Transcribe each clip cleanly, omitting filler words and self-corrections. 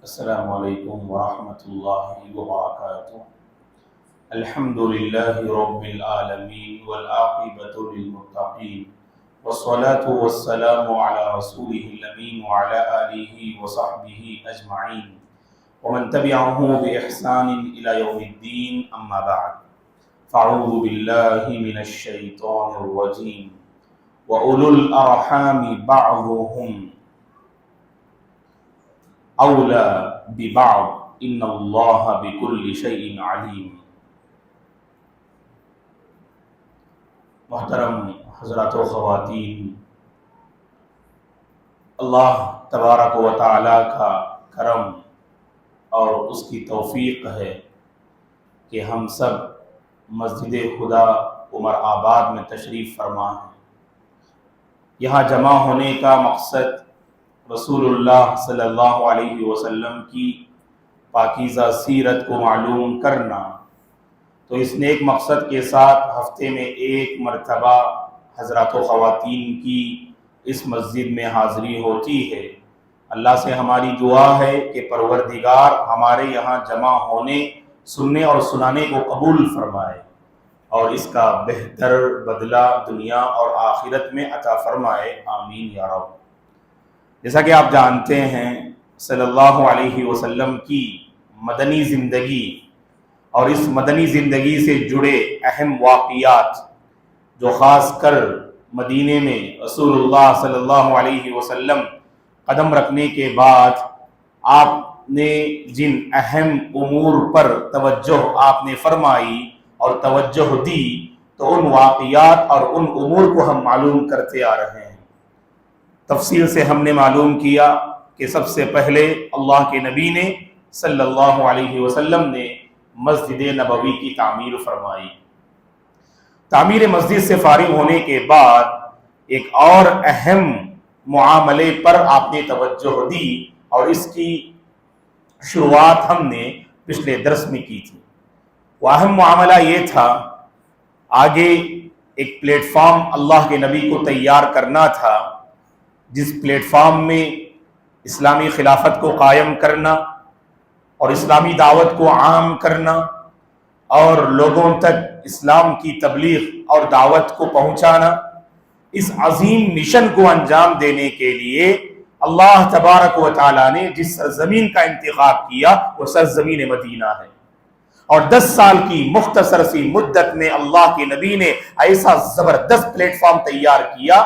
السلام علیکم ورحمۃ اللہ وبرکاتہ۔ الحمد للہ رب العالمین والعاقبۃ للمتقین والصلاة والسلام علی رسولہ الامین وعلی آلہ وصحبہ اجمعین ومن تبعہ بإحسان الی یوم الدین، اما بعد فاعوذ باللہ من الشیطان الرجیم وأولو الأرحام بعضهم اولا ببعض ان اللہ بكل شیء علیم۔ محترم حضرات و خواتین، اللہ تبارک و تعالی کا کرم اور اس کی توفیق ہے کہ ہم سب مسجد خدا عمر آباد میں تشریف فرما ہیں۔ یہاں جمع ہونے کا مقصد رسول اللہ صلی اللہ علیہ وسلم کی پاکیزہ سیرت کو معلوم کرنا، تو اس نیک مقصد کے ساتھ ہفتے میں ایک مرتبہ حضرات و خواتین کی اس مسجد میں حاضری ہوتی ہے۔ اللہ سے ہماری دعا ہے کہ پروردگار ہمارے یہاں جمع ہونے، سننے اور سنانے کو قبول فرمائے اور اس کا بہتر بدلہ دنیا اور آخرت میں عطا فرمائے، آمین یا رب۔ جیسا کہ آپ جانتے ہیں، صلی اللہ علیہ وسلم کی مدنی زندگی اور اس مدنی زندگی سے جڑے اہم واقعات جو خاص کر مدینے میں رسول اللہ صلی اللہ علیہ وسلم قدم رکھنے کے بعد آپ نے جن اہم امور پر توجہ آپ نے فرمائی اور توجہ دی، تو ان واقعات اور ان امور کو ہم معلوم کرتے آ رہے ہیں۔ تفصیل سے ہم نے معلوم کیا کہ سب سے پہلے اللہ کے نبی نے صلی اللہ علیہ وسلم نے مسجد نبوی کی تعمیر فرمائی۔ تعمیر مسجد سے فارغ ہونے کے بعد ایک اور اہم معاملے پر آپ نے توجہ دی اور اس کی شروعات ہم نے پچھلے درس میں کی تھی۔ وہ اہم معاملہ یہ تھا، آگے ایک پلیٹ فارم اللہ کے نبی کو تیار کرنا تھا، جس پلیٹ فارم میں اسلامی خلافت کو قائم کرنا اور اسلامی دعوت کو عام کرنا اور لوگوں تک اسلام کی تبلیغ اور دعوت کو پہنچانا، اس عظیم مشن کو انجام دینے کے لیے اللہ تبارک و تعالیٰ نے جس سرزمین کا انتخاب کیا وہ سرزمین مدینہ ہے۔ اور 10 سال کی مختصر سی مدت میں اللہ کے نبی نے ایسا زبردست پلیٹ فارم تیار کیا،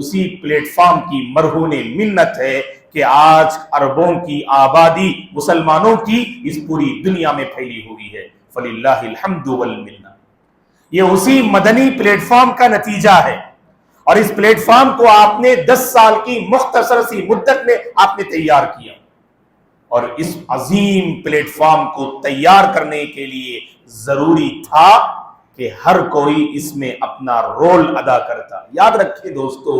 اسی پلیٹ فارم کی مرہون منت ہے کہ آج اربوں کی آبادی مسلمانوں کی اس پوری دنیا میں پھیلی ہوئی ہے، فللہ الحمد والمنہ۔ یہ اسی مدنی پلیٹ فارم کا نتیجہ ہے، اور اس پلیٹ فارم کو آپ نے 10 سال کی مختصر سی مدت میں آپ نے تیار کیا، اور اس عظیم پلیٹ فارم کو تیار کرنے کے لیے ضروری تھا کہ ہر کوئی اس میں اپنا رول ادا کرتا۔ یاد رکھیں دوستو،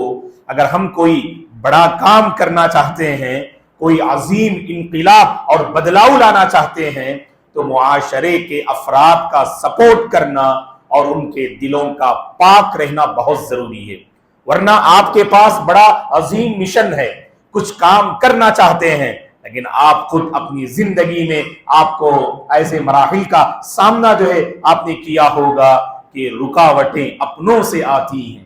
اگر ہم کوئی بڑا کام کرنا چاہتے ہیں، کوئی عظیم انقلاب اور بدلاؤ لانا چاہتے ہیں، تو معاشرے کے افراد کا سپورٹ کرنا اور ان کے دلوں کا پاک رہنا بہت ضروری ہے۔ ورنہ آپ کے پاس بڑا عظیم مشن ہے، کچھ کام کرنا چاہتے ہیں، لیکن آپ خود اپنی زندگی میں آپ کو ایسے مراحل کا سامنا جو ہے آپ نے کیا ہوگا کہ رکاوٹیں اپنوں سے آتی ہیں،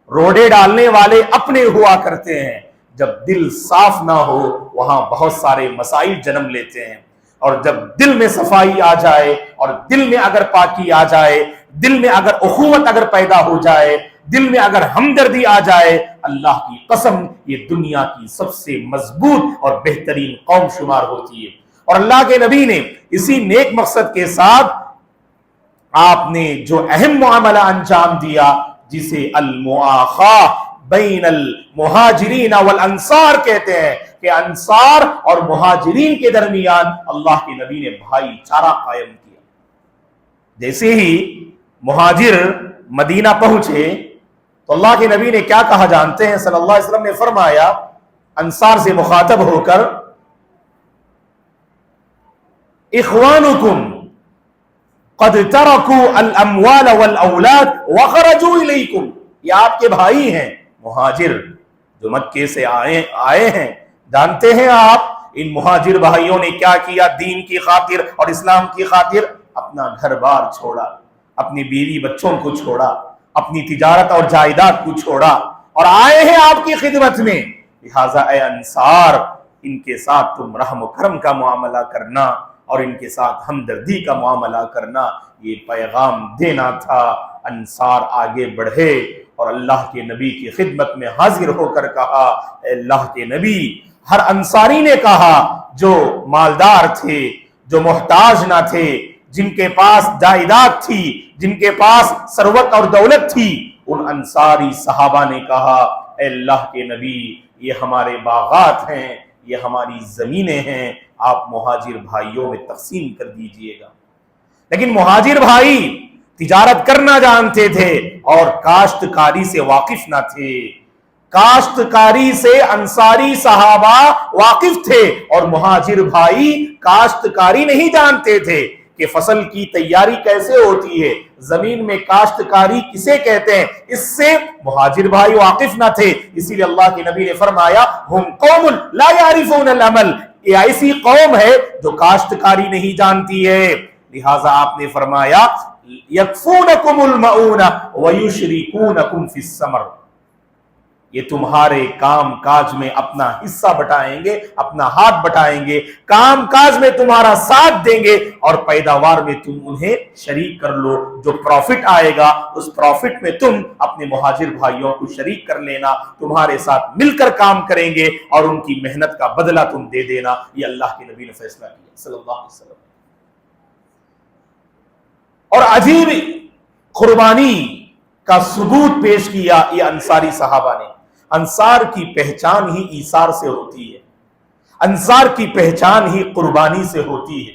روڑے ڈالنے والے اپنے ہوا کرتے ہیں۔ جب دل صاف نہ ہو وہاں بہت سارے مسائل جنم لیتے ہیں، اور جب دل میں صفائی آ جائے اور دل میں اگر پاکی آ جائے، دل میں اگر اخوت اگر پیدا ہو جائے، دل میں اگر ہمدردی آ جائے، اللہ کی قسم یہ دنیا کی سب سے مضبوط اور بہترین قوم شمار ہوتی ہے۔ اور اللہ کے نبی نے اسی نیک مقصد کے ساتھ آپ نے جو اہم معاملہ انجام دیا، جسے المؤاخاہ بین المہاجرین والانصار کہتے ہیں، کہ انصار اور مہاجرین کے درمیان اللہ کے نبی نے بھائی چارہ قائم کیا۔ جیسے ہی مہاجر مدینہ پہنچے تو اللہ کے نبی نے کیا کہا جانتے ہیں؟ صلی اللہ علیہ وسلم نے فرمایا انصار سے مخاطب ہو کر، اخوانکم قد ترکوا الاموال والاولاد وخرجوا الیکم، یہ آپ کے بھائی ہیں مہاجر جو مکے سے آئے ہیں۔ جانتے ہیں آپ ان مہاجر بھائیوں نے کیا کیا؟ دین کی خاطر اور اسلام کی خاطر اپنا گھر بار چھوڑا، اپنی بیوی بچوں کو چھوڑا، اپنی تجارت اور جائیداد کو چھوڑا اور آئے ہیں آپ کی خدمت میں۔ لہٰذا اے انصار، ان کے ساتھ تم رحم و کرم کا معاملہ کرنا اور ان کے ساتھ ہمدردی کا معاملہ کرنا، یہ پیغام دینا تھا۔ انصار آگے بڑھے اور اللہ کے نبی کی خدمت میں حاضر ہو کر کہا، اے اللہ کے نبی، ہر انصاری نے کہا جو مالدار تھے، جو محتاج نہ تھے، جن کے پاس جائیداد تھی، جن کے پاس ثروت اور دولت تھی، ان انصاری صحابہ نے کہا، اے اللہ کے نبی، یہ ہمارے باغات ہیں، یہ ہماری زمینیں ہیں، آپ مہاجر بھائیوں میں تقسیم کر دیجئے گا۔ لیکن مہاجر بھائی تجارت کرنا جانتے تھے اور کاشتکاری سے واقف نہ تھے۔ کاشتکاری سے انصاری صحابہ واقف تھے اور مہاجر بھائی کاشتکاری نہیں جانتے تھے کہ فصل کی تیاری کیسے ہوتی ہے، زمین میں کاشتکاری کسے کہتے ہیں، اس سے مہاجر بھائی واقف نہ تھے۔ اسی لیے اللہ کے نبی نے فرمایا، ہم قوم لا یعرفون العمل، یہ ایسی قوم ہے جو کاشتکاری نہیں جانتی ہے۔ لہٰذا آپ نے فرمایا، یکفونکم المعون ویشرکونکم فی الثمر، یہ تمہارے کام کاج میں اپنا حصہ بٹائیں گے، اپنا ہاتھ بٹائیں گے، کام کاج میں تمہارا ساتھ دیں گے اور پیداوار میں تم انہیں شریک کر لو۔ جو پروفٹ آئے گا اس پروفٹ میں تم اپنے مہاجر بھائیوں کو شریک کر لینا، تمہارے ساتھ مل کر کام کریں گے اور ان کی محنت کا بدلہ تم دے دینا۔ یہ اللہ کے نبی نے فیصلہ کیا صلی اللہ علیہ وسلم۔ اور عجیب قربانی کا ثبوت پیش کیا یہ انصاری صحابہ نے۔ انصار کی پہچان ہی ایثار سے ہوتی ہے، انصار کی پہچان ہی قربانی سے ہوتی ہے،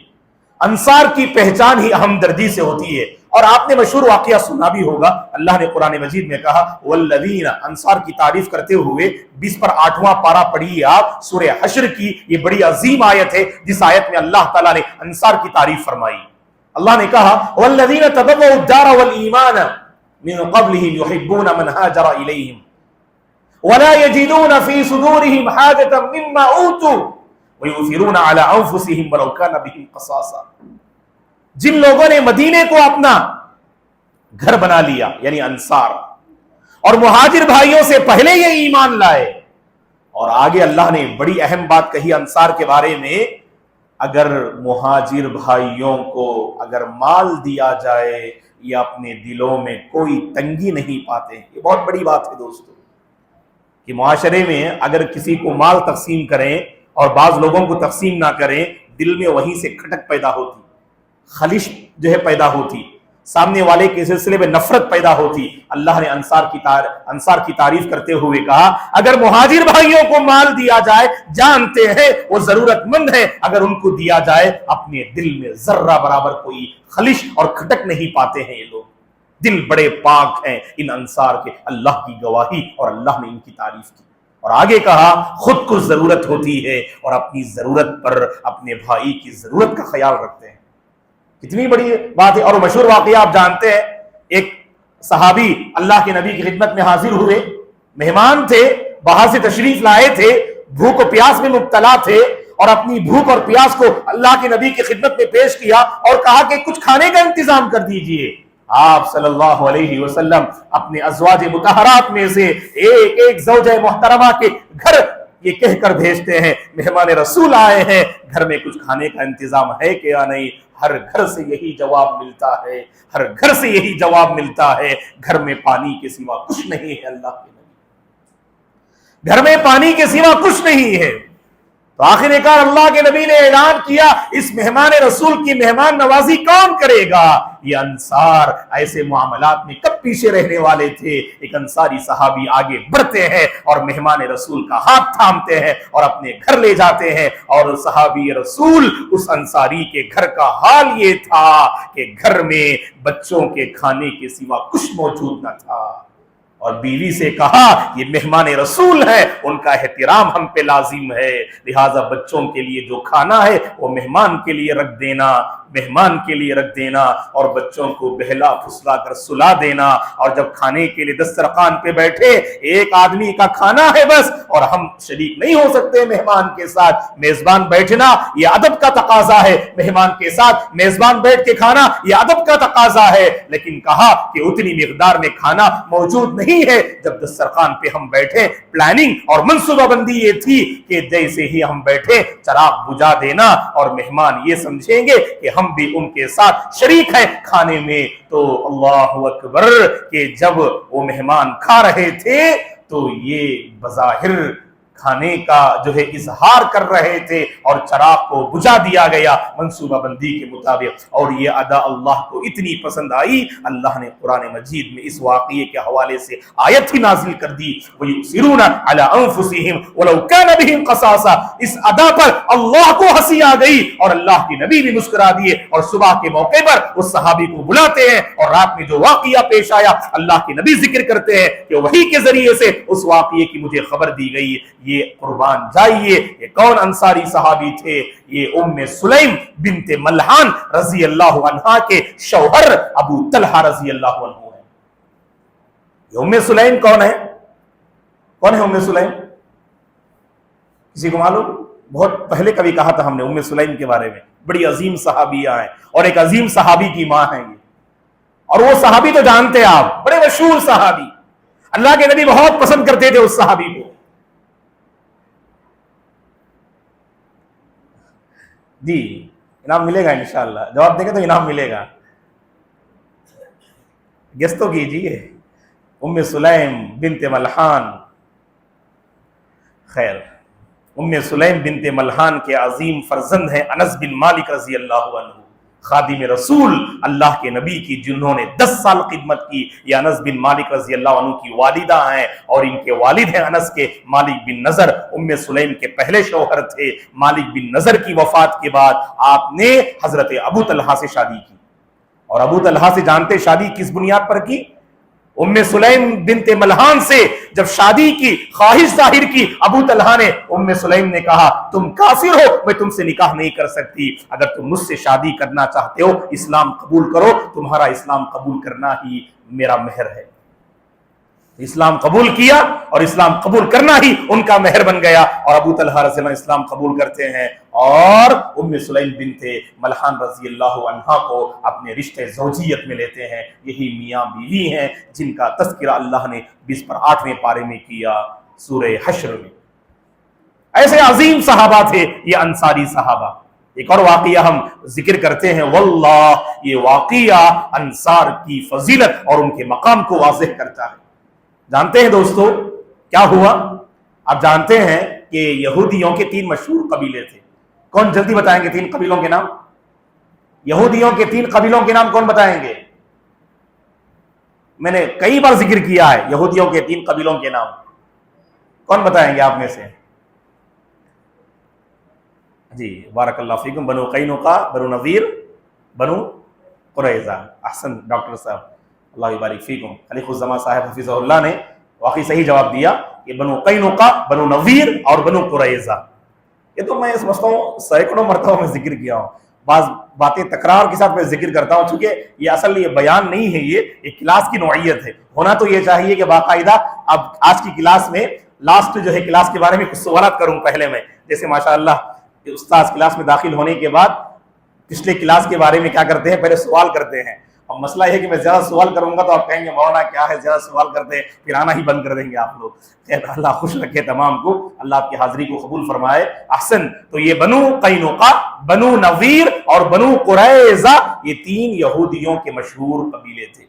انصار کی پہچان ہی ہمدردی سے ہوتی ہے۔ اور آپ نے مشہور واقعہ سنا بھی ہوگا، اللہ نے قرآن مجید میں کہا والذین، انصار کی تعریف کرتے ہوئے 20 پر 8واں پارہ پڑھیے آپ، سورہ حشر کی یہ بڑی عظیم آیت ہے جس آیت میں اللہ تعالیٰ نے انصار کی تعریف فرمائی۔ اللہ نے کہا والذین تبوؤا الدار والایمان من قبلهم يحبون من هاجر الیہم ولا يجدون في صدورهم حاجة مما اوتوا ويؤثرون على انفسهم ولو كان بهم خصاصة، جن لوگوں نے مدینے کو اپنا گھر بنا لیا یعنی انصار، اور مہاجر بھائیوں سے پہلے یہ ایمان لائے، اور آگے اللہ نے بڑی اہم بات کہی انصار کے بارے میں، اگر مہاجر بھائیوں کو اگر مال دیا جائے یا اپنے دلوں میں کوئی تنگی نہیں پاتے۔ یہ بہت بڑی بات ہے دوستو کہ معاشرے میں اگر کسی کو مال تقسیم کریں اور بعض لوگوں کو تقسیم نہ کریں، دل میں وہیں سے کھٹک پیدا ہوتی، خلش جو ہے پیدا ہوتی، سامنے والے کے سلسلے میں نفرت پیدا ہوتی۔ اللہ نے انصار کی تعریف کرتے ہوئے کہا اگر مہاجر بھائیوں کو مال دیا جائے، جانتے ہیں وہ ضرورت مند ہے، اگر ان کو دیا جائے اپنے دل میں ذرہ برابر کوئی خلش اور کھٹک نہیں پاتے ہیں۔ یہ لوگ دل بڑے پاک ہیں ان انصار کے، اللہ کی گواہی، اور اللہ نے ان کی تعریف کی۔ اور آگے کہا خود کو ضرورت ہوتی ہے اور اپنی ضرورت پر اپنے بھائی کی ضرورت کا خیال رکھتے ہیں۔ کتنی بڑی بات ہے۔ اور مشہور واقعہ آپ جانتے ہیں، ایک صحابی اللہ کے نبی کی خدمت میں حاضر ہوئے، مہمان تھے، باہر سے تشریف لائے تھے، بھوک و پیاس میں مبتلا تھے، اور اپنی بھوک اور پیاس کو اللہ کے نبی کی خدمت میں پیش کیا اور کہا کہ کچھ کھانے کا انتظام کر دیجئے۔ آپ صلی اللہ علیہ وسلم اپنے ازواج مطہرات میں سے ایک ایک زوجہ محترمہ کے گھر یہ کہہ کر بھیجتے ہیں مہمان رسول آئے ہیں، گھر میں کچھ کھانے کا انتظام ہے کہ یا نہیں؟ ہر گھر سے یہی جواب ملتا ہے، ہر گھر سے یہی جواب ملتا ہے، گھر میں پانی کے سوا کچھ نہیں ہے۔ اللہ کے نبی، گھر میں پانی کے سوا کچھ نہیں ہے۔ تو آخر کار اللہ کے نبی نے اعلان کیا اس مہمان رسول کی مہمان نوازی کون کرے گا؟ یہ انصار ایسے معاملات میں کب پیچھے رہنے والے تھے؟ ایک انصاری صحابی آگے بڑھتے ہیں اور مہمان رسول کا ہاتھ تھامتے ہیں اور اپنے گھر لے جاتے ہیں، اور صحابی رسول اس انصاری کے گھر کا حال یہ تھا کہ گھر میں بچوں کے کھانے کے سوا کچھ موجود نہ تھا، اور بیوی سے کہا یہ مہمان رسول ہے، ان کا احترام ہم پہ لازم ہے، لہٰذا بچوں کے لیے جو کھانا ہے وہ مہمان کے لیے رکھ دینا۔ مہمان کے لیے رکھ دینا اور بچوں کو بہلا پھسلا کر سلا دینا، اور جب کھانے کے لیے دسترخوان پہ بیٹھے ایک آدمی کا کھانا ہے بس اور ہم شریک نہیں ہو سکتے مہمان کے ساتھ، میزبان بیٹھنا یہ ادب کا تقاضا ہے، مہمان کے ساتھ میزبان بیٹھ کے کھانا یہ ادب کا تقاضا ہے، لیکن کہا کہ اتنی مقدار میں کھانا موجود نہیں ہے۔ جب دسترخوان پہ ہم بیٹھے پلاننگ اور منصوبہ بندی یہ تھی کہ جیسے ہی ہم بیٹھے چراغ بجھا دینا اور مہمان یہ سمجھیں گے کہ ہم بھی ان کے ساتھ شریک ہیں کھانے میں۔ تو اللہ اکبر کہ جب وہ مہمان کھا رہے تھے تو یہ بظاہر کھانے کا جو ہے اظہار کر رہے تھے اور چراغ کو بجھا دیا گیا منصوبہ بندی کے مطابق، اور یہ ادا اللہ کو اتنی پسند آئی اللہ نے قرآن مجید میں اس واقعے کے حوالے سے آیت ہی نازل کر دی، وَيُؤْثِرُونَ عَلَىٰ أَنفُسِهِمْ وَلَوْ كَانَ بِهِمْ خَصَاصَةٌ۔ اس ادا پر اللہ کو ہنسی آ گئی اور اللہ کے نبی بھی مسکرا دیے، اور صبح کے موقع پر اس صحابی کو بلاتے ہیں اور رات میں جو واقعہ پیش آیا اللہ کے نبی ذکر کرتے ہیں کہ وحی کے ذریعے سے اس واقعے کی مجھے خبر دی گئی۔ یہ قربان جائیے یہ کون انصاری صحابی تھے؟ یہ ام سلیم بنت ملحان رضی اللہ عنہا کے شوہر ابو طلحہ رضی اللہ عنہ ہے۔ یہ ام سلیم کون ہے؟ کون ہے ام سلیم؟ کسی کو معلوم؟ بہت پہلے کبھی کہا تھا ہم نے ام سلیم کے بارے میں، بڑی عظیم صحابیہ ہیں اور ایک عظیم صحابی کی ماں ہیں یہ، اور وہ صحابی تو جانتے ہیں آپ، بڑے مشہور صحابی، اللہ کے نبی بہت پسند کرتے تھے اس صحابی کو۔ جی انعام ملے گا انشاءاللہ، جواب دیں گے تو انعام ملے گا، گیس تو کیجیے۔ ام سلیم بنت ملحان، خیر ام سلیم بنت ملحان کے عظیم فرزند ہیں انس بن مالک رضی اللہ عنہ، خادم رسول اللہ کے نبی کی جنہوں نے 10 سال خدمت کی۔ یہ انس بن مالک رضی اللہ عنہ کی والدہ ہیں اور ان کے والد ہیں انس کے مالک بن نضر، ام سلیم کے پہلے شوہر تھے۔ مالک بن نضر کی وفات کے بعد آپ نے حضرت ابو طلحہ سے شادی کی، اور ابو طلحہ سے جانتے شادی کس بنیاد پر کی؟ ام سلیم بنت ملحان سے جب شادی کی خواہش ظاہر کی ابو طلحہ نے، ام سلیم نے کہا تم کافر ہو، میں تم سے نکاح نہیں کر سکتی، اگر تم مجھ سے شادی کرنا چاہتے ہو اسلام قبول کرو، تمہارا اسلام قبول کرنا ہی میرا مہر ہے۔ اسلام قبول کیا اور اسلام قبول کرنا ہی ان کا مہر بن گیا، اور ابو طلحہ رضی اللہ عنہ اسلام قبول کرتے ہیں اور ام سلیم بنت ملحان رضی اللہ عنہا کو اپنے رشتے زوجیت میں لیتے ہیں۔ یہی میاں بیوی ہیں جن کا تذکرہ اللہ نے 28ویں پارے میں کیا سورہ حشر میں۔ ایسے عظیم صحابہ تھے یہ انصاری صحابہ۔ ایک اور واقعہ ہم ذکر کرتے ہیں، واللہ یہ واقعہ انصار کی فضیلت اور ان کے مقام کو واضح کرتا ہے۔ جانتے ہیں دوستو کیا ہوا؟ آپ جانتے ہیں کہ یہودیوں کے 3 مشہور قبیلے تھے، کون جلدی بتائیں گے 3 قبیلوں کے نام؟ یہودیوں کے 3 قبیلوں کے نام کون بتائیں گے؟ میں نے کئی بار ذکر کیا ہے یہودیوں کے 3 قبیلوں کے نام، کون بتائیں گے آپ میں سے؟ جی بارک اللہ فیکم، بنو قینقاع، بنو نذیر، بنو قریظہ۔ احسن ڈاکٹر صاحب، اللہ بارک فیکم۔ خلیق الزمان صاحب حفظہ اللہ نے واقعی صحیح جواب دیا کہ بنو قینقاع، بنو نذیر اور بنو قریظہ۔ یہ تو میں سمجھتا ہوں سینکڑوں مرتبہ میں ذکر کیا ہوں، بعض باتیں تکرار کے ساتھ میں ذکر کرتا ہوں، چونکہ یہ اصل یہ بیان نہیں ہے، یہ ایک کلاس کی نوعیت ہے۔ ہونا تو یہ چاہیے کہ باقاعدہ اب آج کی کلاس میں لاسٹ جو ہے کلاس کے بارے میں کچھ سوالات کروں پہلے میں، جیسے ماشاءاللہ استاذ کلاس میں داخل ہونے کے بعد پچھلے کلاس کے بارے میں کیا کرتے ہیں، پہلے سوال کرتے ہیں۔ اب مسئلہ یہ ہے کہ میں زیادہ سوال کروں گا تو آپ کہیں گے مولانا کیا ہے زیادہ سوال کرتے ہیں، پھر آنا ہی بند کر دیں گے آپ لوگ۔ خیر اللہ خوش رکھے تمام کو، اللہ آپ کی حاضری کو قبول فرمائے۔ احسن، تو یہ بنو قینقاع، بنو نذیر اور بنو قریظہ یہ 3 یہودیوں کے مشہور قبیلے تھے۔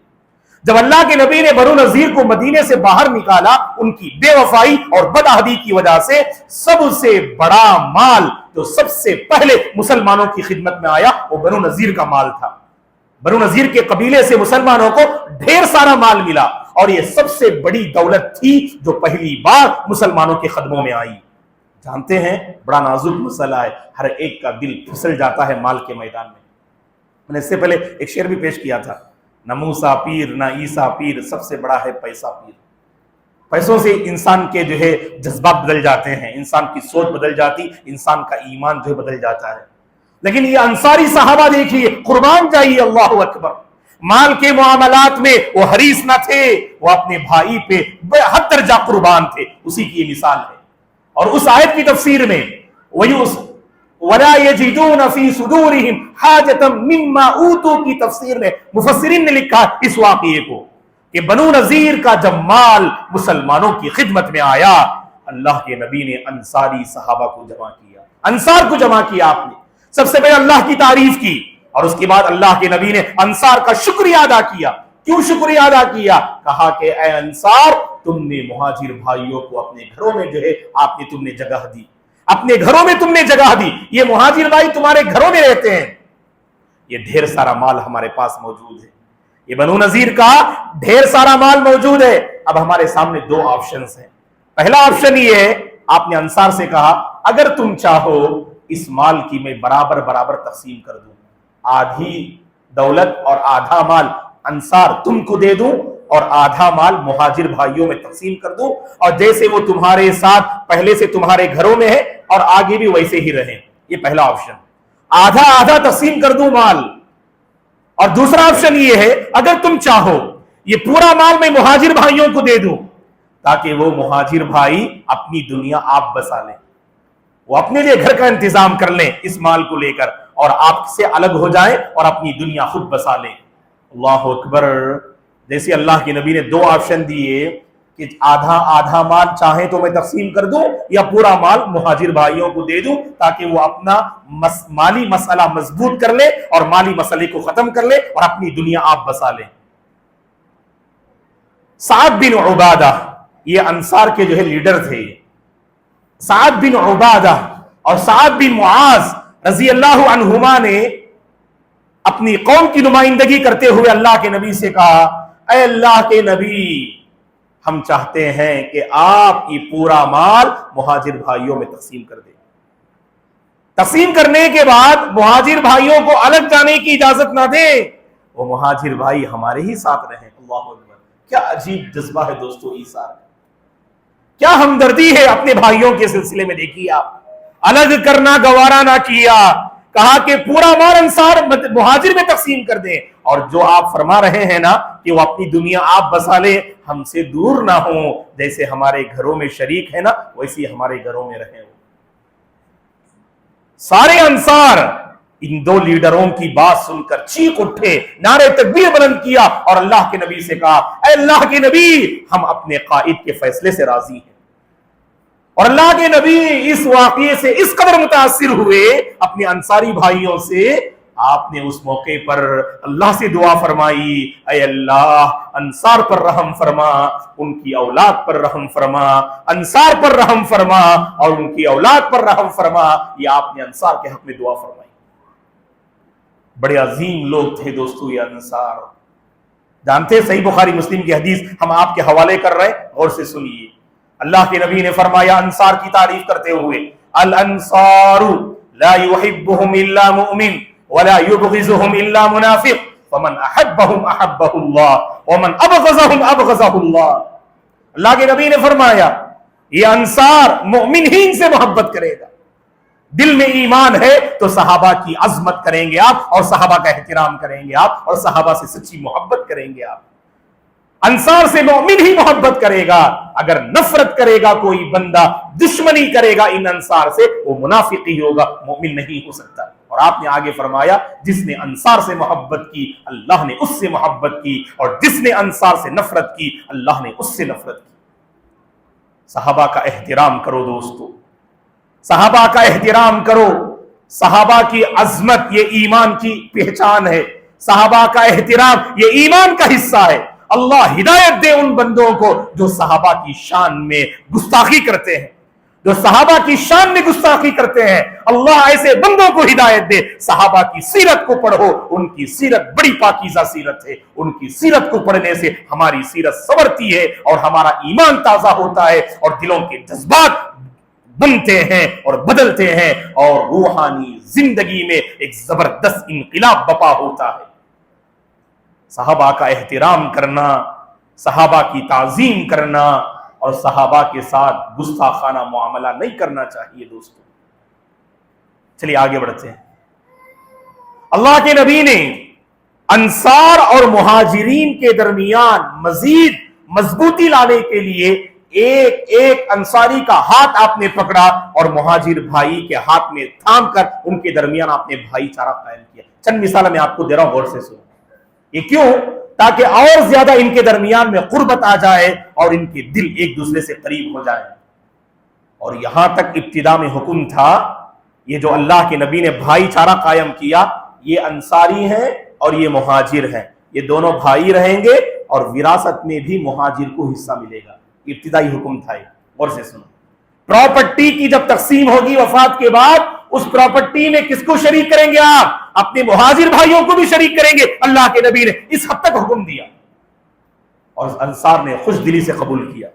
جب اللہ کے نبی نے بنو نذیر کو مدینے سے باہر نکالا ان کی بے وفائی اور بدعہدی کی وجہ سے، سب سے بڑا مال جو سب سے پہلے مسلمانوں کی خدمت میں آیا وہ بنو نذیر کا مال تھا۔ بنو نذیر کے قبیلے سے مسلمانوں کو ڈھیر سارا مال ملا، اور یہ سب سے بڑی دولت تھی جو پہلی بار مسلمانوں کے قدموں میں آئی۔ جانتے ہیں بڑا نازک مسئلہ ہے، ہر ایک کا دل پھسل جاتا ہے مال کے میدان میں۔ میں نے اس سے پہلے ایک شعر بھی پیش کیا تھا، نہ موسیٰ پیر نہ عیسیٰ پیر، سب سے بڑا ہے پیسہ پیر۔ پیسوں سے انسان کے جو ہے جذبات بدل جاتے ہیں، انسان کی سوچ بدل جاتی، انسان کا ایمان جو ہے بدل جاتا ہے۔ لیکن یہ انصاری صحابہ دیکھیے قربان جائیے، اللہ اکبر، مال کے معاملات میں وہ حریص نہ تھے، وہ اپنے بھائی پہ بے حد درجہ قربان تھے. اسی کی یہ مثال ہے. اور اس آیت کی تفسیر میں وَلَا يَجِدُونَ فِي صُدُورِهِمْ حَاجَةً مِّمَّا أُوتُوا کی تفسیر میں مفسرین نے لکھا اس واقعے کو کہ بنو نذیر کا جب مال مسلمانوں کی خدمت میں آیا، اللہ کے نبی نے انصاری صحابہ کو جمع کیا، انصار کو جمع کیا. آپ نے سب سے پہلے اللہ کی تعریف کی اور اس کے بعد اللہ کے نبی نے انصار کا شکریہ ادا کیا. کیوں شکریہ ادا کیا؟ کہا کہ اے انصار، تم نے مہاجر بھائیوں کو اپنے گھروں میں جو ہے آپ نے تم نے جگہ دی، اپنے گھروں میں تم نے جگہ دی. یہ مہاجر بھائی تمہارے گھروں میں رہتے ہیں، یہ ڈھیر سارا مال ہمارے پاس موجود ہے، یہ بنو نذیر کا ڈھیر سارا مال موجود ہے. اب ہمارے سامنے دو آپشنز ہیں. پہلا آپشن یہ ہے، آپ نے انصار سے کہا اگر تم چاہو اس مال کی میں برابر برابر تقسیم کر دوں، آدھی دولت اور آدھا مال انصار تم کو دے دوں اور آدھا مال مہاجر بھائیوں میں تقسیم کر دوں، اور جیسے وہ تمہارے ساتھ پہلے سے تمہارے گھروں میں ہے اور آگے بھی ویسے ہی رہیں. یہ پہلا آپشن، آدھا آدھا تقسیم کر دوں مال. اور دوسرا آپشن یہ ہے، اگر تم چاہو یہ پورا مال میں مہاجر بھائیوں کو دے دوں تاکہ وہ مہاجر بھائی اپنی دنیا آپ بسا لیں، وہ اپنے لیے گھر کا انتظام کر لیں اس مال کو لے کر، اور آپ سے الگ ہو جائیں اور اپنی دنیا خود بسا لیں. اللہ اکبر. جیسے اللہ کے نبی نے دو آپشن دیے کہ آدھا آدھا مال چاہیں تو میں تقسیم کر دوں یا پورا مال مہاجر بھائیوں کو دے دوں تاکہ وہ اپنا مالی مسئلہ مضبوط کر لے اور مالی مسئلے کو ختم کر لے اور اپنی دنیا آپ بسا لیں. سعد بن عبادہ یہ انصار کے جو ہے لیڈر تھے. سعد بن عبادہ اور سعد بن معاذ رضی اللہ عنہما نے اپنی قوم کی نمائندگی کرتے ہوئے اللہ کے نبی سے کہا، اے اللہ کے نبی، ہم چاہتے ہیں کہ آپ یہ پورا مال مہاجر بھائیوں میں تقسیم کر دیں. تقسیم کرنے کے بعد مہاجر بھائیوں کو الگ جانے کی اجازت نہ دیں، وہ مہاجر بھائی ہمارے ہی ساتھ رہیں. اللہ اکبر. کیا عجیب جذبہ ہے دوستو ایثار، کیا ہمدردی ہے اپنے بھائیوں کے سلسلے میں. دیکھیے آپ، الگ کرنا گوارا نہ کیا، کہا کہ پورا مال انصار مہاجر میں تقسیم کر دیں، اور جو آپ فرما رہے ہیں نا کہ وہ اپنی دنیا آپ بسا لیں، ہم سے دور نہ ہوں، جیسے ہمارے گھروں میں شریک ہے نا ویسے ہمارے گھروں میں رہیں. سارے انصار ان دو لیڈروں کی بات سن کر چیخ اٹھے، نعرے تکبیر بلند کیا اور اللہ کے نبی سے کہا، اے اللہ کے نبی، ہم اپنے قائد کے فیصلے سے راضی ہیں. اور اللہ کے نبی اس واقعے سے اس قدر متاثر ہوئے اپنے انصاری بھائیوں سے، آپ نے اس موقع پر اللہ سے دعا فرمائی، اے اللہ انصار پر رحم فرما، ان کی اولاد پر رحم فرما، انصار پر رحم فرما اور ان کی اولاد پر رحم فرما. یہ آپ نے انصار کے حق میں دعا فرمائی. بڑے عظیم لوگ تھے دوستو یہ انصار. جانتے صحیح بخاری مسلم کی حدیث ہم آپ کے حوالے کر رہے ہیں، غور سے سنیے. اللہ کے نبی نے فرمایا انصار کی تعریف کرتے ہوئے، الانصار لا يحبهم الا مؤمن ولا يبغضهم الا منافق فمن احبهم احبه الله ومن ابغضهم ابغضه الله. اللہ کے نبی نے فرمایا یہ انصار مومن ہی ان سے محبت کرے گا. دل میں ایمان ہے تو صحابہ کی عظمت کریں گے آپ اور صحابہ کا احترام کریں گے آپ اور صحابہ سے سچی محبت کریں گے آپ. انصار سے مومن ہی محبت کرے گا. اگر نفرت کرے گا کوئی بندہ، دشمنی کرے گا ان انصار سے، وہ منافق ہی ہوگا، مومن نہیں ہو سکتا. اور آپ نے آگے فرمایا جس نے انصار سے محبت کی اللہ نے اس سے محبت کی، اور جس نے انصار سے نفرت کی اللہ نے اس سے نفرت کی. صحابہ کا احترام کرو دوستو، صحابہ کا احترام کرو. صحابہ کی عظمت یہ ایمان کی پہچان ہے، صحابہ کا احترام یہ ایمان کا حصہ ہے. اللہ ہدایت دے ان بندوں کو جو صحابہ کی شان میں گستاخی کرتے ہیں، جو صحابہ کی شان میں گستاخی کرتے ہیں. اللہ ایسے بندوں کو ہدایت دے. صحابہ کی سیرت کو پڑھو، ان کی سیرت بڑی پاکیزہ سیرت ہے. ان کی سیرت کو پڑھنے سے ہماری سیرت سنورتی ہے اور ہمارا ایمان تازہ ہوتا ہے اور دلوں کے جذبات بنتے ہیں اور بدلتے ہیں اور روحانی زندگی میں ایک زبردست انقلاب بپا ہوتا ہے. صحابہ کا احترام کرنا، صحابہ کی تعظیم کرنا اور صحابہ کے ساتھ گستاخانہ معاملہ نہیں کرنا چاہیے دوستو. چلیے آگے بڑھتے ہیں. اللہ کے نبی نے انصار اور مہاجرین کے درمیان مزید مضبوطی لانے کے لیے ایک ایک انصاری کا ہاتھ آپ نے پکڑا اور مہاجر بھائی کے ہاتھ میں تھام کر ان کے درمیان آپ نے بھائی چارہ قائم کیا. چند مثال میں آپ کو دے رہا ہوں، غور سے سنو. یہ کیوں؟ تاکہ اور زیادہ ان کے درمیان میں قربت آ جائے اور ان کے دل ایک دوسرے سے قریب ہو جائے. اور یہاں تک ابتدا میں حکم تھا، یہ جو اللہ کے نبی نے بھائی چارہ قائم کیا، یہ انصاری ہیں اور یہ مہاجر ہیں، یہ دونوں بھائی رہیں گے اور وراثت میں بھی مہاجر کو حصہ ملے گا. ابتدائی حکم تھا یہ. اور سے سنو، پراپرٹی کی جب تقسیم ہوگی وفات کے بعد، اس پراپرٹی میں کس کو شریک کریں گے؟ آپ اپنے مہاجر بھائیوں کو بھی شریک کریں گے. اللہ کے نبی نے اس حد تک حکم دیا اور انصار نے خوش دلی سے قبول کیا.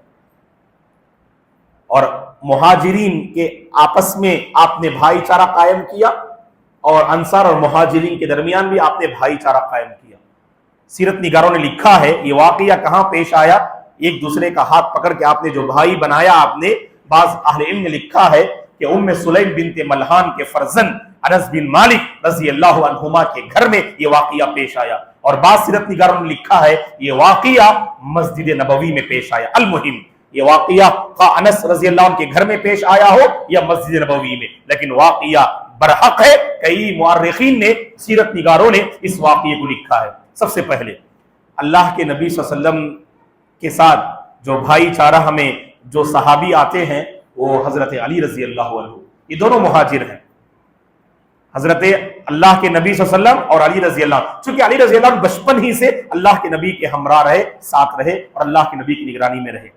اور مہاجرین کے آپس میں آپ نے بھائی چارہ قائم کیا اور انصار اور مہاجرین کے درمیان بھی آپ نے بھائی چارہ قائم کیا. سیرت نگاروں نے لکھا ہے یہ واقعہ کہاں پیش آیا. ایک دوسرے کا ہاتھ پکڑ کے آپ نے جو بھائی بنایا، آپ نے، بعض اہل علم نے لکھا ہے کہ ام سلیم بنت ملحان کے فرزند انس بن مالک رضی اللہ عنہما کے گھر میں یہ واقعہ پیش آیا. اور بعض سیرت نگاروں نے لکھا ہے یہ واقعہ مسجد نبوی میں پیش آیا. المہم یہ واقعہ خواہ انس رضی اللہ عنہ کے گھر میں پیش آیا ہو یا مسجد نبوی میں، لیکن واقعہ برحق ہے. کئی مورخین نے، سیرت نگاروں نے اس واقعے کو لکھا ہے. سب سے پہلے اللہ کے نبی صلی اللہ علیہ وسلم کے ساتھ جو بھائی چارہ ہمیں جو صحابی آتے ہیں وہ حضرت علی رضی اللہ عنہ، یہ دونوں مہاجر ہیں. حضرت اللہ کے نبی صلی اللہ علیہ وسلم اور علی رضی اللہ عنہ، چونکہ علی رضی اللہ عنہ بچپن ہی سے اللہ کے نبی کے ہمراہ رہے، ساتھ رہے اور اللہ کے نبی کی نگرانی میں رہے.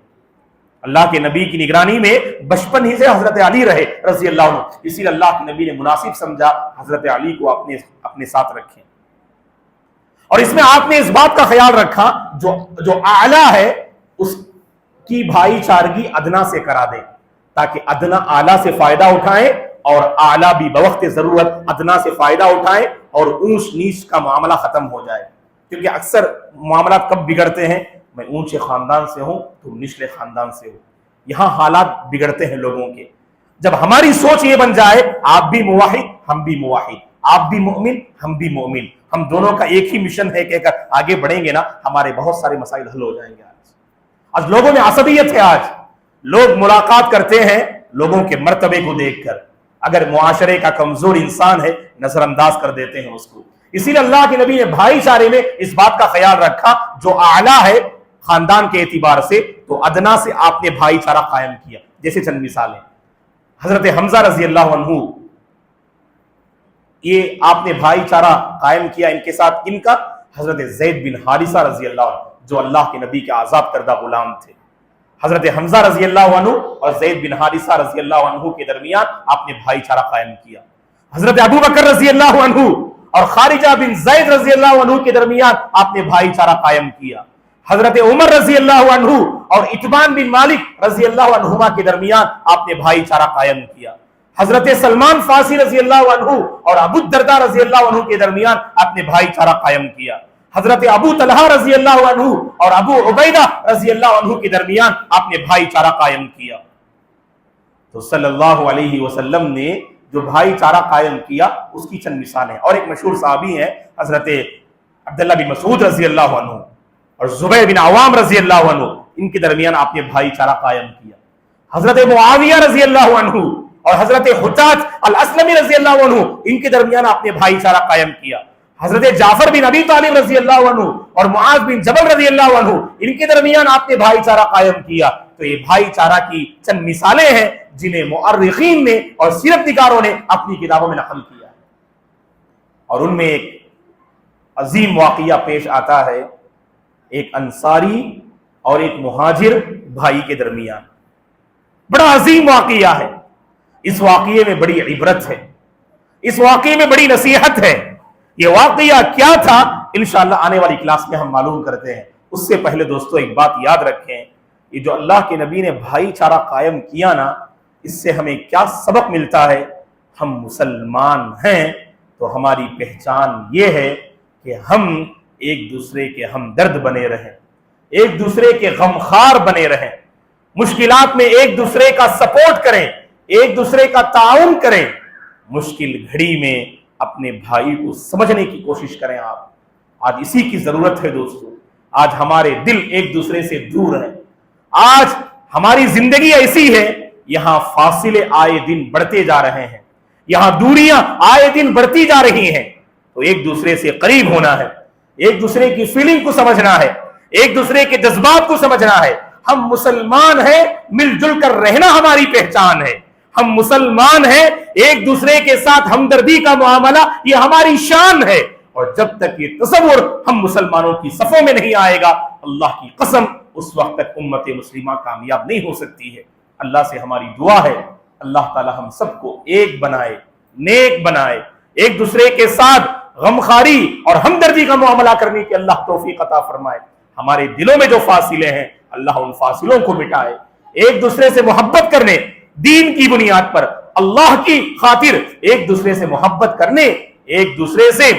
اللہ کے نبی کی نگرانی میں بچپن ہی سے حضرت علی رہے رضی اللہ عنہ. اسی لیے اللہ کے نبی نے مناسب سمجھا حضرت علی کو اپنے ساتھ رکھیں. اور اس میں آپ نے اس بات کا خیال رکھا جو اعلیٰ ہے اس کی بھائی چارگی ادنا سے کرا دیں، تاکہ ادنا اعلیٰ سے فائدہ اٹھائیں اور اعلیٰ بھی بوقت ضرورت ادنا سے فائدہ اٹھائیں اور اونچ نیچ کا معاملہ ختم ہو جائے. کیونکہ اکثر معاملات کب بگڑتے ہیں؟ میں اونچے خاندان سے ہوں، تم نچلے خاندان سے ہو. یہاں حالات بگڑتے ہیں لوگوں کے. جب ہماری سوچ یہ بن جائے آپ بھی موحد ہم بھی موحد، آپ بھی مومن ہم بھی مومن، ہم دونوں کا ایک ہی مشن ہے، کہہ کر آگے بڑھیں گے نا، ہمارے بہت سارے مسائل حل ہو جائیں گے. آج لوگوں میں عصبیت ہے. آج لوگ ملاقات کرتے ہیں لوگوں کے مرتبے کو دیکھ کر. اگر معاشرے کا کمزور انسان ہے نظر انداز کر دیتے ہیں اس کو. اسی لیے اللہ کے نبی نے بھائی چارے میں اس بات کا خیال رکھا جو اعلیٰ ہے خاندان کے اعتبار سے تو ادنا سے آپ نے بھائی چارہ قائم کیا. جیسے چند مثالیں، حضرت حمزہ رضی اللہ عنہ، یہ آپ نے بھائی چارہ قائم کیا ان کے ساتھ. ان کا حضرت زید بن حارثہ رضی اللہ عنہ جو اللہ کے نبی کے آزاد کردہ غلام تھے. حضرت حمزہ رضی اللہ عنہ اور زید بن حارثہ رضی اللہ عنہ کے درمیان آپ نے بھائی چارہ قائم کیا. حضرت ابو بکر رضی اللہ عنہ اور خارجہ بن زید رضی اللہ عنہ کے درمیان آپ نے بھائی چارہ قائم کیا. حضرت عمر رضی اللہ عنہ اور اتبان بن مالک رضی اللہ عنہما کے درمیان آپ نے بھائی چارہ قائم کیا. حضرت سلمان فارسی رضی اللہ عنہ اور ابو الدرداء رضی اللہ عنہ کے درمیان آپ نے بھائی چارہ قائم کیا. حضرت ابو طلحہ رضی اللہ عنہ اور ابو عبیدہ رضی اللہ عنہ کے درمیان آپ نے بھائی چارہ قائم کیا. تو صلی اللہ علیہ وسلم نے جو بھائی چارہ قائم کیا اس کی چند مثالیں. اور ایک مشہور صحابی ہیں حضرت عبداللہ بن مسعود رضی اللہ عنہ اور زبیر بن عوام رضی اللہ عنہ، ان کے درمیان آپ نے بھائی چارہ قائم کیا. حضرت معاویہ رضی اللہ عنہ اور حضرت حجاج الاسلمی رضی اللہ عنہ، ان کے درمیان آپ نے بھائی چارہ قائم کیا. حضرت جعفر بن ابی طالب رضی اللہ عنہ اور معاذ بن جبل رضی اللہ عنہ، ان کے درمیان آپ نے بھائی چارہ قائم کیا. تو یہ بھائی چارہ کی چند مثالیں ہیں جنہیں مؤرخین نے اور سیرت نگاروں نے اپنی کتابوں میں نقل کیا ہے. اور ان میں ایک عظیم واقعہ پیش آتا ہے، ایک انصاری اور ایک مہاجر بھائی کے درمیان. بڑا عظیم واقعہ ہے. اس واقعے میں بڑی عبرت ہے، اس واقعے میں بڑی نصیحت ہے. یہ واقعہ کیا تھا انشاءاللہ آنے والی کلاس میں ہم معلوم کرتے ہیں. اس سے پہلے دوستو ایک بات یاد رکھیں، یہ جو اللہ کے نبی نے بھائی چارہ قائم کیا نا، اس سے ہمیں کیا سبق ملتا ہے؟ ہم مسلمان ہیں تو ہماری پہچان یہ ہے کہ ہم ایک دوسرے کے ہمدرد بنے رہیں، ایک دوسرے کے غمخوار بنے رہیں، مشکلات میں ایک دوسرے کا سپورٹ کریں، ایک دوسرے کا تعاون کریں. مشکل گھڑی میں اپنے بھائی کو سمجھنے کی کوشش کریں آپ. آج اسی کی ضرورت ہے دوستو. آج ہمارے دل ایک دوسرے سے دور ہیں. آج ہماری زندگی ایسی ہے یہاں فاصلے آئے دن بڑھتے جا رہے ہیں, یہاں دوریاں آئے دن بڑھتی جا رہی ہیں. تو ایک دوسرے سے قریب ہونا ہے, ایک دوسرے کی فیلنگ کو سمجھنا ہے, ایک دوسرے کے جذبات کو سمجھنا ہے. ہم مسلمان ہیں, مل جل کر رہنا ہماری پہچان ہے. ہم مسلمان ہیں, ایک دوسرے کے ساتھ ہمدردی کا معاملہ یہ ہماری شان ہے. اور جب تک یہ تصور ہم مسلمانوں کی صفوں میں نہیں آئے گا, اللہ کی قسم اس وقت تک امت مسلمہ کامیاب نہیں ہو سکتی ہے. اللہ سے ہماری دعا ہے اللہ تعالی ہم سب کو ایک بنائے, نیک بنائے, ایک دوسرے کے ساتھ غمخاری اور ہمدردی کا معاملہ کرنے کی اللہ توفیق عطا فرمائے. ہمارے دلوں میں جو فاصلے ہیں اللہ ان فاصلوں کو مٹائے. ایک دوسرے سے محبت کرنے, دین کی بنیاد پر اللہ کی خاطر ایک دوسرے سے محبت کرنے, ایک دوسرے سے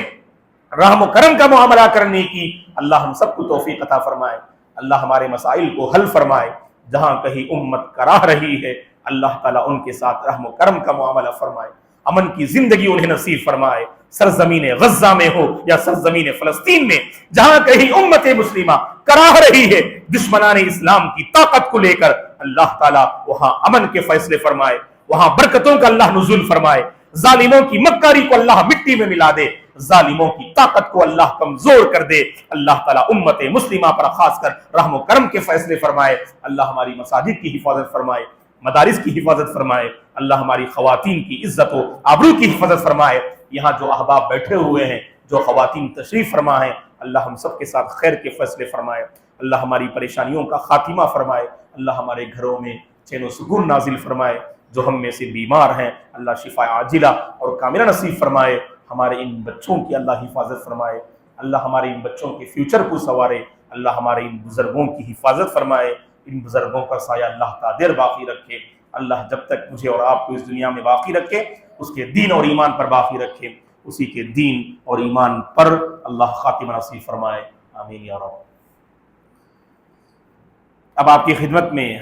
رحم و کرم کا معاملہ کرنے کی اللہ ہم سب کو توفیق عطا فرمائے. اللہ ہمارے مسائل کو حل فرمائے. جہاں کہیں امت کراہ رہی ہے اللہ تعالیٰ ان کے ساتھ رحم و کرم کا معاملہ فرمائے, امن کی زندگی انہیں نصیب فرمائے. سرزمین غزہ میں ہو یا سرزمین فلسطین میں, جہاں کہیں امت مسلمہ کراہ رہی ہے دشمنان اسلام کی طاقت کو لے کر, اللہ تعالیٰ وہاں امن کے فیصلے فرمائے, وہاں برکتوں کا اللہ نزول فرمائے. ظالموں کی مکاری کو اللہ مٹی میں ملا دے, ظالموں کی طاقت کو اللہ کمزور کر دے. اللہ تعالیٰ امت مسلمہ پر خاص کر رحم و کرم کے فیصلے فرمائے. اللہ ہماری مساجد کی حفاظت فرمائے, مدارس کی حفاظت فرمائے. اللہ ہماری خواتین کی عزت و آبرو کی حفاظت فرمائے. یہاں جو احباب بیٹھے ہوئے ہیں, جو خواتین تشریف فرما ہیں, اللہ ہم سب کے ساتھ خیر کے فیصلے فرمائے. اللہ ہماری پریشانیوں کا خاتمہ فرمائے. اللہ ہمارے گھروں میں چین و سکون نازل فرمائے. جو ہم میں سے بیمار ہیں اللہ شفا عاجلہ اور کاملہ نصیب فرمائے. ہمارے ان بچوں کی اللہ حفاظت فرمائے. اللہ ہمارے ان بچوں کے فیوچر کو سنوارے. اللہ ہمارے ان بزرگوں کی حفاظت فرمائے. ان بزرگوں کا سایہ اللہ تعالی دیر باقی رکھے. اللہ جب تک مجھے اور آپ کو اس دنیا میں باقی رکھے اس کے دین اور ایمان پر باقی رکھے. اسی کے دین اور ایمان پر اللہ خاتمہ نصیب فرمائے. آمین یا رب. اب آپ کی خدمت میں